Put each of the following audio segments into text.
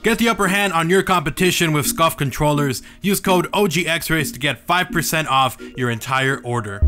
Get the upper hand on your competition with SCUF controllers. Use code OGXRAYZ to get 5% off your entire order.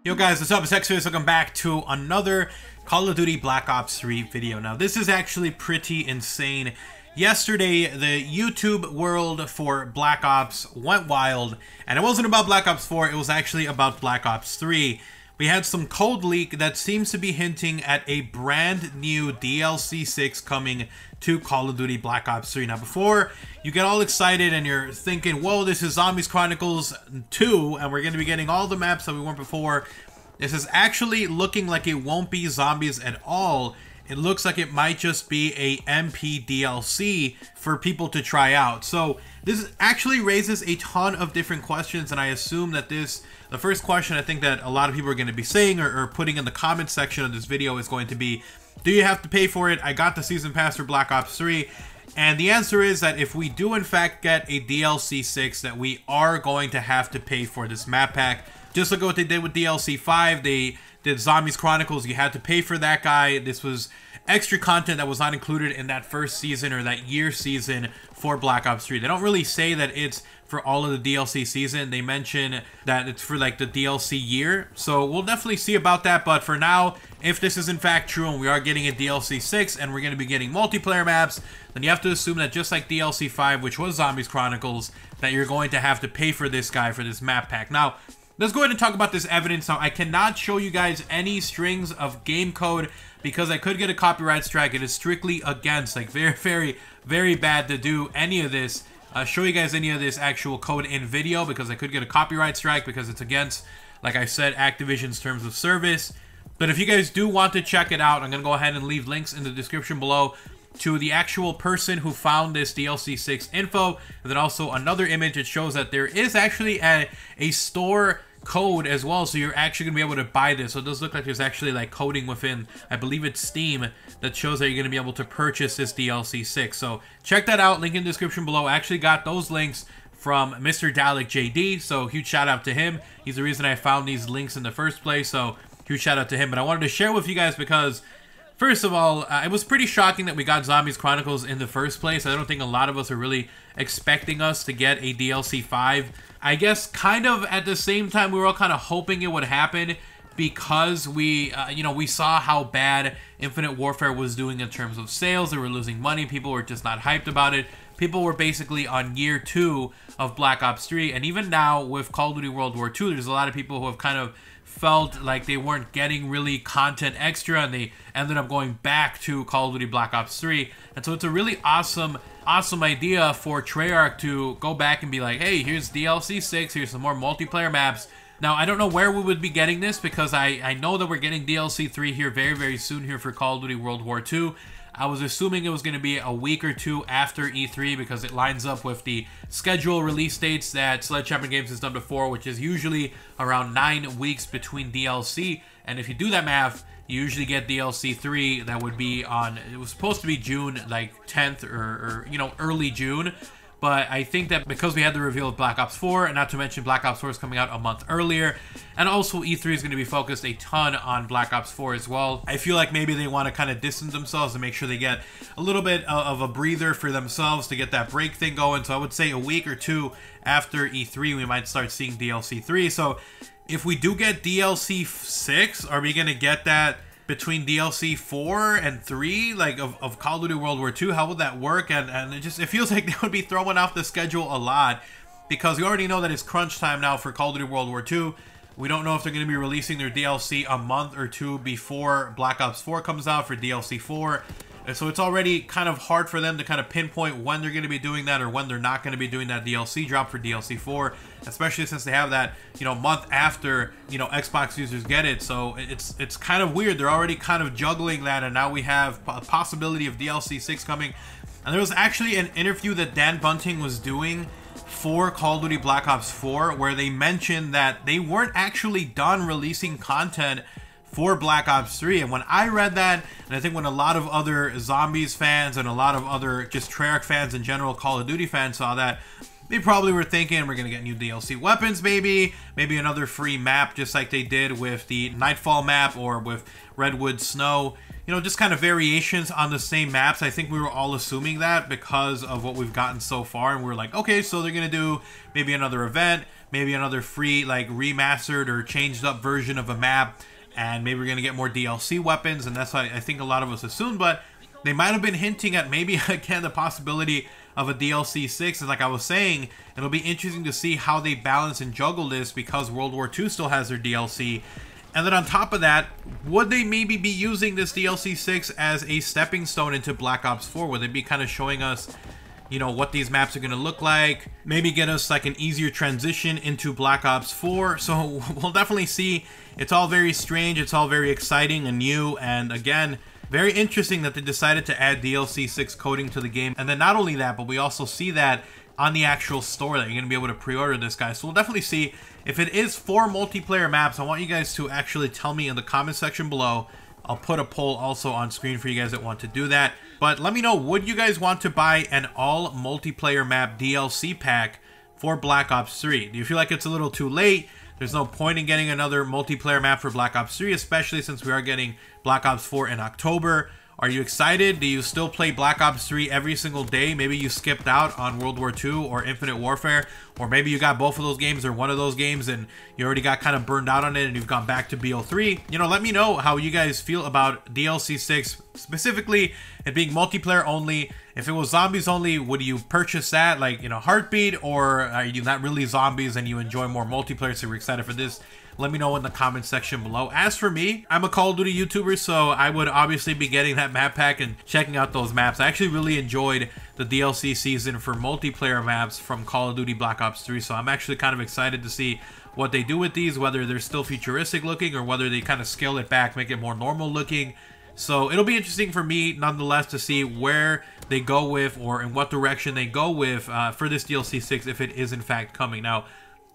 Yo guys, what's up? It's XRAYZ. Welcome back to another Call of Duty Black Ops 3 video. Now this is actually pretty insane. Yesterday, the YouTube world for Black Ops went wild, and it wasn't about Black Ops 4, it was actually about Black Ops 3. We had some code leak that seems to be hinting at a brand new DLC 6 coming to Call of Duty Black Ops 3. Now, before you get all excited and you're thinking, whoa, this is Zombies Chronicles 2, and we're going to be getting all the maps that we weren't before, this is actually looking like it won't be zombies at all. It looks like it might just be a MP DLC for people to try out. So this actually raises a ton of different questions, and I assume that the first question I think that a lot of people are going to be saying or putting in the comment section of this video is going to be, do you have to pay for it? I got the Season Pass for Black Ops 3. And the answer is that if we do in fact get a DLC 6, that we are going to have to pay for this map pack. Just look at what they did with DLC 5. They did Zombies Chronicles. You had to pay for that guy. This was extra content that was not included in that first season or that year season for Black Ops 3. They don't really say that it's for all of the DLC season. They mention that it's for like the DLC year. So we'll definitely see about that. But for now, if this is in fact true and we are getting a DLC 6 and we're going to be getting multiplayer maps, then you have to assume that just like DLC 5, which was Zombies Chronicles, that you're going to have to pay for this guy for this map pack. Now, let's go ahead and talk about this evidence. Now, I cannot show you guys any strings of game code because I could get a copyright strike. It is strictly against, like, very bad to do any of this. Show you guys any of this actual code in video because I could get a copyright strike because it's against, like I said, Activision's terms of service. But if you guys do want to check it out, I'm going to go ahead and leave links in the description below to the actual person who found this DLC 6 info. And then also another image that shows that there is actually a store code as well, so you're actually gonna be able to buy this. So it does look like there's actually like coding within, I believe it's Steam, that shows that you're gonna be able to purchase this DLC 6. So check that out, link in the description below. I actually got those links from Mr. Dalek JD, so huge shout out to him. He's the reason I found these links in the first place, so huge shout out to him. But I wanted to share with you guys because, first of all, it was pretty shocking that we got Zombies Chronicles in the first place. I don't think a lot of us are really expecting us to get a DLC 5. I guess kind of at the same time, we were all kind of hoping it would happen because we saw how bad Infinite Warfare was doing in terms of sales. They were losing money. People were just not hyped about it. People were basically on year 2 of Black Ops 3. And even now with Call of Duty World War II, there's a lot of people who have kind of felt like they weren't getting really content extra, and they ended up going back to Call of Duty Black Ops 3. And so it's a really awesome idea for Treyarch to go back and be like, hey, here's DLC 6, here's some more multiplayer maps. Now, I don't know where we would be getting this because I know that we're getting DLC 3 here very soon here for Call of Duty World War II. I was assuming it was going to be a week or two after E3 because it lines up with the schedule release dates that Sledgehammer Games has done before, which is usually around 9 weeks between DLC. And if you do that math, you usually get DLC 3 that would be on, it was supposed to be June like 10th or early June. But I think that because we had the reveal of Black Ops 4, and not to mention Black Ops 4 is coming out a month earlier, and also E3 is going to be focused a ton on Black Ops 4 as well, I feel like maybe they want to kind of distance themselves and make sure they get a little bit of a breather for themselves to get that break thing going. So I would say a week or two after E3, we might start seeing DLC 3. So if we do get DLC 6, are we going to get that between DLC 4 and 3, like of Call of Duty World War II? How would that work? And it feels like they would be throwing off the schedule a lot because we already know that it's crunch time now for Call of Duty World War II. We don't know if they're going to be releasing their DLC a month or two before Black Ops 4 comes out for DLC 4. And so it's already kind of hard for them to kind of pinpoint when they're going to be doing that or when they're not going to be doing that DLC drop for DLC 4, especially since they have that, month after, Xbox users get it. So it's kind of weird. They're already kind of juggling that, and now we have a possibility of DLC 6 coming. And there was actually an interview that Dan Bunting was doing for Call of Duty Black Ops 4 where they mentioned that they weren't actually done releasing content for Black Ops 3. And when I read that, and I think when a lot of other Zombies fans and a lot of other just Treyarch fans in general, Call of Duty fans saw that, they probably were thinking we're gonna get new DLC weapons, maybe another free map, just like they did with the Nightfall map or with Redwood Snow. You know, just kind of variations on the same maps. I think we were all assuming that because of what we've gotten so far, and we're like, okay, so they're gonna do maybe another event, maybe another free, like, remastered or changed up version of a map, and maybe we're gonna get more DLC weapons, and that's what I think a lot of us assumed. But they might have been hinting at maybe again the possibility of a DLC 6, and like I was saying, it'll be interesting to see how they balance and juggle this, because World War II still has their DLC. And then on top of that, would they maybe be using this DLC 6 as a stepping stone into Black Ops 4? Would they be kind of showing us, you know, what these maps are going to look like? Maybe get us like an easier transition into Black Ops 4. So we'll definitely see. It's all very strange. It's all very exciting and new. And again, very interesting that they decided to add DLC 6 coding to the game. And then not only that, but we also see that on the actual store that you're going to be able to pre-order this guy. So we'll definitely see. If it is 4 multiplayer maps, I want you guys to actually tell me in the comment section below. I'll put a poll also on screen for you guys that want to do that. But let me know, would you guys want to buy an all multiplayer map DLC pack for Black Ops 3? Do you feel like it's a little too late? There's no point in getting another multiplayer map for Black Ops 3, especially since we are getting Black Ops 4 in October. Are you excited? Do you still play Black Ops 3 every single day? Maybe you skipped out on World War II or Infinite Warfare, or maybe you got both of those games or one of those games and you already got kind of burned out on it and you've gone back to BO3. You know, let me know how you guys feel about DLC 6, specifically it being multiplayer only. If it was zombies only, would you purchase that like in a heartbeat, or are you not really zombies and you enjoy more multiplayer, so you're excited for this? Let me know in the comment section below. As for me, I'm a Call of Duty YouTuber, so I would obviously be getting that map pack and checking out those maps. I actually really enjoyed the DLC season for multiplayer maps from Call of Duty Black Ops 3, so I'm actually kind of excited to see what they do with these, whether they're still futuristic looking or whether they kind of scale it back, make it more normal looking. So it'll be interesting for me, nonetheless, to see where they go with, or in what direction they go with for this DLC 6, if it is in fact coming. Now,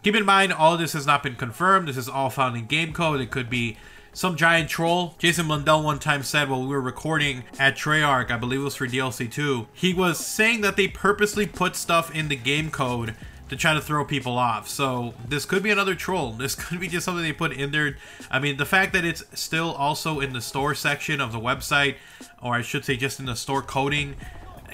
keep in mind, all of this has not been confirmed. This is all found in game code. It could be some giant troll. Jason Blundell one time said while we were recording at Treyarch, I believe it was for DLC 2, he was saying that they purposely put stuff in the game code to try to throw people off. So this could be another troll. This could be just something they put in there. I mean, the fact that it's still also in the store section of the website, or I should say just in the store coding,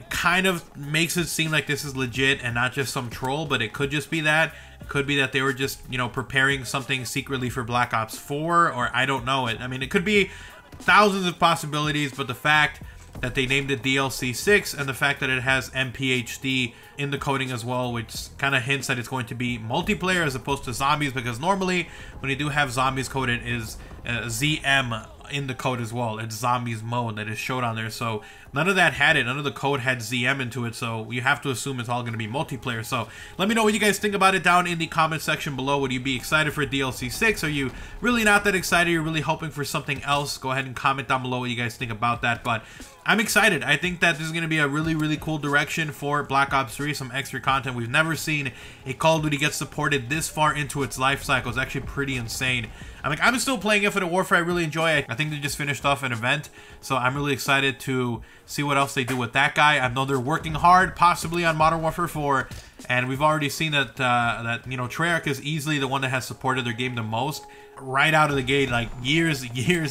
kind of makes it seem like this is legit and not just some troll. But it could just be that. It could be that they were just, you know, preparing something secretly for Black Ops 4, or I don't know it. I mean, it could be thousands of possibilities, but the fact that they named it DLC 6 and the fact that it has MPHD in the coding as well, which kind of hints that it's going to be multiplayer as opposed to zombies, because normally when you do have zombies coded, it is ZM in the code as well. It's zombies mode that is showed on there. So none of that had it. None of the code had ZM into it. So you have to assume it's all going to be multiplayer. So let me know what you guys think about it down in the comment section below. Would you be excited for DLC 6? Are you really not that excited? You're really hoping for something else? Go ahead and comment down below what you guys think about that. But I'm excited. I think that this is going to be a really, really cool direction for Black Ops 3. Some extra content. We've never seen a Call of Duty get supported this far into its life cycle. It's actually pretty insane. I'm still playing Infinite Warfare. I really enjoy it. I think they just finished off an event, so I'm really excited to see what else they do with that guy. I know they're working hard, possibly on Modern Warfare 4, and we've already seen that you know, Treyarch is easily the one that has supported their game the most right out of the gate, like years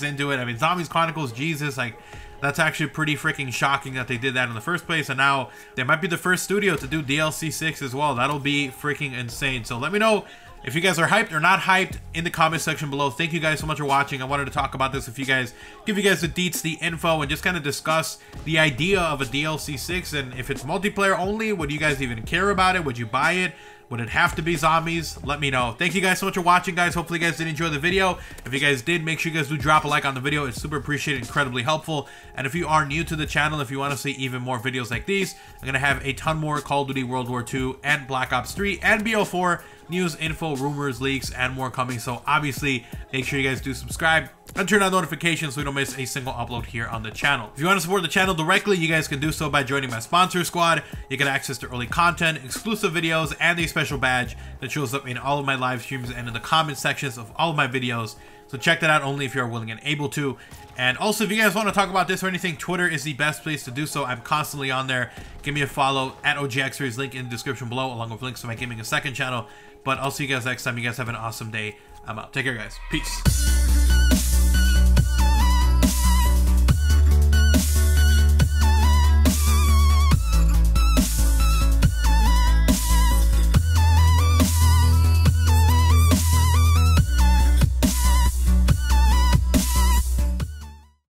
into it. I mean, Zombies Chronicles, Jesus, like that's actually pretty freaking shocking that they did that in the first place, and now they might be the first studio to do DLC 6 as well. That'll be freaking insane. So let me know if you guys are hyped or not hyped in the comment section below. Thank you guys so much for watching. I wanted to talk about this with you guys, give you guys the deets, the info, and just kind of discuss the idea of a DLC 6. And if it's multiplayer only, would you guys even care about it? Would you buy it? Would it have to be zombies? Let me know. Thank you guys so much for watching, guys. Hopefully you guys did enjoy the video. If you guys did, make sure you guys do drop a like on the video. It's super appreciated, incredibly helpful. And if you are new to the channel, if you want to see even more videos like these, I'm going to have a ton more Call of Duty World War II and Black Ops 3 and BO4 news, info, rumors, leaks, and more coming. So obviously, make sure you guys do subscribe and turn on notifications so you don't miss a single upload here on the channel. If you want to support the channel directly, you guys can do so by joining my sponsor squad. You get access to early content, exclusive videos, and a special badge that shows up in all of my live streams and in the comment sections of all of my videos. So check that out only if you're willing and able to. And also, if you guys want to talk about this or anything, Twitter is the best place to do so. I'm constantly on there. Give me a follow at OGXRAYZ, link in the description below, along with links to my Gaming a Second channel. But I'll see you guys next time. You guys have an awesome day. I'm out. Take care, guys. Peace.